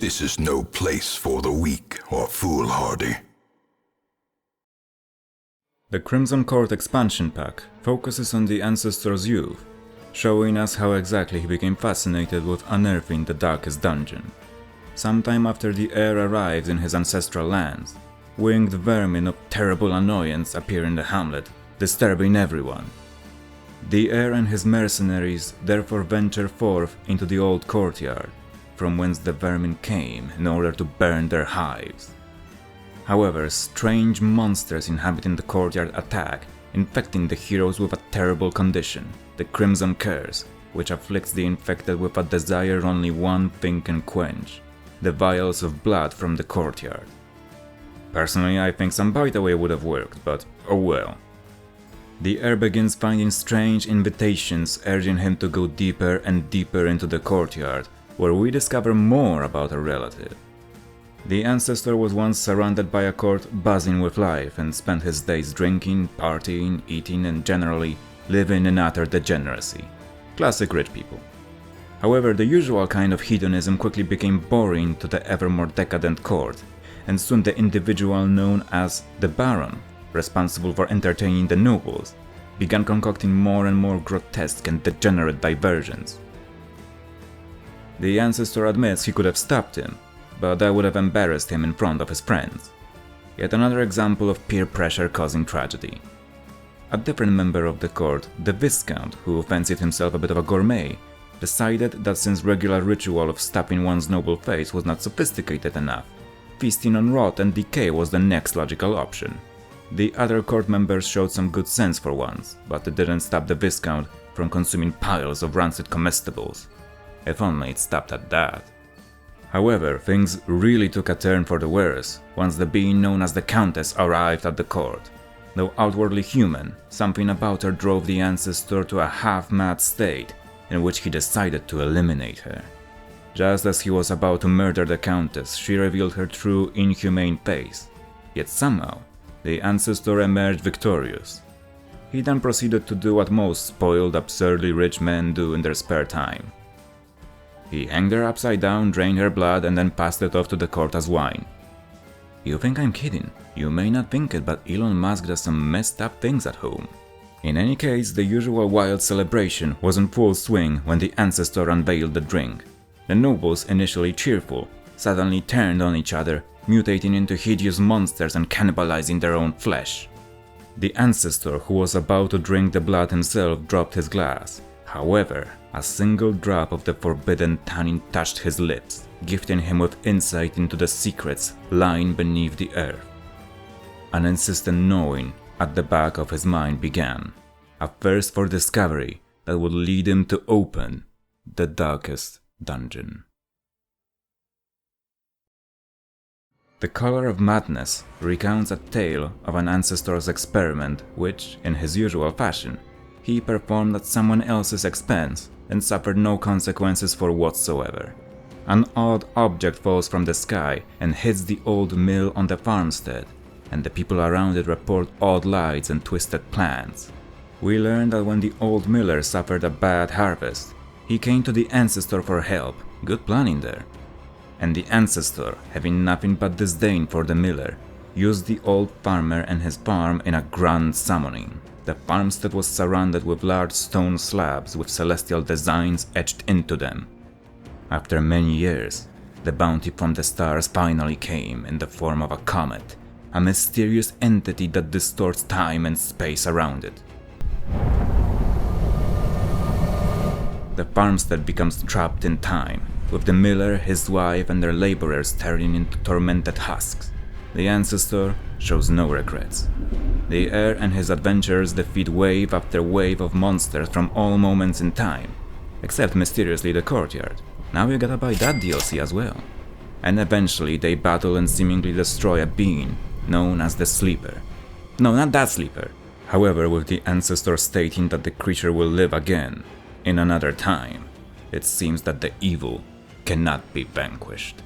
This is no place for the weak or foolhardy. The Crimson Court expansion pack focuses on the Ancestor's youth, showing us how exactly he became fascinated with unearthing the Darkest Dungeon. Sometime after the heir arrives in his ancestral lands, winged vermin of terrible annoyance appear in the hamlet, disturbing everyone. The heir and his mercenaries therefore venture forth into the old courtyard, from whence the vermin came in order to burn their hives. However, strange monsters inhabiting the courtyard attack, infecting the heroes with a terrible condition, the Crimson Curse, which afflicts the infected with a desire only one thing can quench: the vials of blood from the courtyard. Personally, I think some bite away would have worked, but oh well. The heir begins finding strange invitations urging him to go deeper and deeper into the courtyard, where we discover more about a relative. The Ancestor was once surrounded by a court buzzing with life and spent his days drinking, partying, eating and generally living in utter degeneracy. Classic rich people. However, the usual kind of hedonism quickly became boring to the ever more decadent court, and soon the individual known as the Baron, responsible for entertaining the nobles, began concocting more and more grotesque and degenerate diversions. The Ancestor admits he could have stopped him, but that would have embarrassed him in front of his friends. Yet another example of peer pressure causing tragedy. A different member of the court, the Viscount, who fancied himself a bit of a gourmet, decided that since regular ritual of stuffing one's noble face was not sophisticated enough, feasting on rot and decay was the next logical option. The other court members showed some good sense for once, but it didn't stop the Viscount from consuming piles of rancid comestibles. If only it stopped at that. However, things really took a turn for the worse once the being known as the Countess arrived at the court. Though outwardly human, something about her drove the Ancestor to a half-mad state in which he decided to eliminate her. Just as he was about to murder the Countess, she revealed her true inhumane face. Yet somehow, the Ancestor emerged victorious. He then proceeded to do what most spoiled, absurdly rich men do in their spare time. He hanged her upside down, drained her blood, and then passed it off to the court as wine. You think I'm kidding? You may not think it, but Elon Musk does some messed up things at home. In any case, the usual wild celebration was in full swing when the Ancestor unveiled the drink. The nobles, initially cheerful, suddenly turned on each other, mutating into hideous monsters and cannibalizing their own flesh. The Ancestor, who was about to drink the blood himself, dropped his glass. However, a single drop of the forbidden tannin touched his lips, gifting him with insight into the secrets lying beneath the earth. An insistent knowing at the back of his mind began, a thirst for discovery that would lead him to open the Darkest Dungeon. The Color of Madness recounts a tale of an Ancestor's experiment which, in his usual fashion, he performed at someone else's expense and suffered no consequences for whatsoever. An odd object falls from the sky and hits the old mill on the farmstead, and the people around it report odd lights and twisted plans. We learn that when the old miller suffered a bad harvest, he came to the Ancestor for help. Good planning there. And the Ancestor, having nothing but disdain for the miller, used the old farmer and his farm in a grand summoning. The farmstead was surrounded with large stone slabs with celestial designs etched into them. After many years, the bounty from the stars finally came in the form of a comet, a mysterious entity that distorts time and space around it. The farmstead becomes trapped in time, with the miller, his wife, and their laborers turning into tormented husks. The Ancestor shows no regrets. The heir and his adventurers defeat wave after wave of monsters from all moments in time, except mysteriously the courtyard. Now you gotta buy that DLC as well. And eventually they battle and seemingly destroy a being known as the Sleeper. No, not that Sleeper. However, with the Ancestor stating that the creature will live again, in another time, it seems that the evil cannot be vanquished.